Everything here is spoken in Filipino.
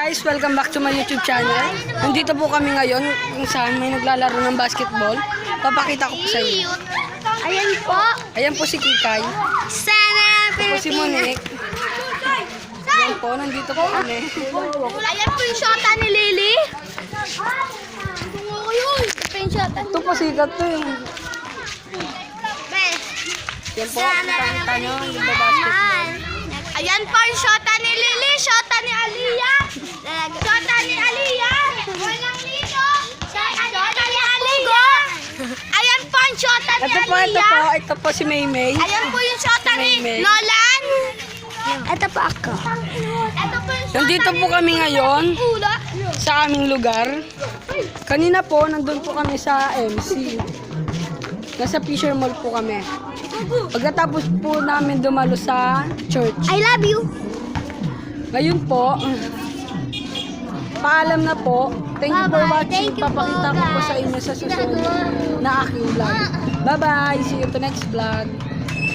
guys, welcome back to my YouTube channel. Nandito po kami ngayon kung saan may naglalaro ng basketball. Papakita ko po sa inyo. Ayan po. Ayan po si Kikay. Sana Ako si Monique. Ayan po, nandito po kami. Ayan po yung shota ni Lily. Ito po yung shota. Ito po sikat to yung... Yan po, nakakita nyo yung basketball. Ayan po yung shota ni Lily. Shota ni Aliyah. Shota ni Aliyah. Walang lino. Shota ni Aliyah. Ayan po yung shota ni Aliyah. Ito po si Maymay. Ayan po yung shota ni Maymay. Nolan. Ito po ako. Ito po yung shota Nandito po kami ngayon Ula. sa aming lugar. Kanina po, nandun po kami sa MC. Nasa Fisher Mall po kami. Pagkatapos po namin dumalo sa church. I love you. Ngayon po, paalam na po. Thank you for Bye-bye. watching. Thank you po, Papakita ko po guys. sa inyo sa susunod na aking vlog. Bye-bye! See you to next vlog.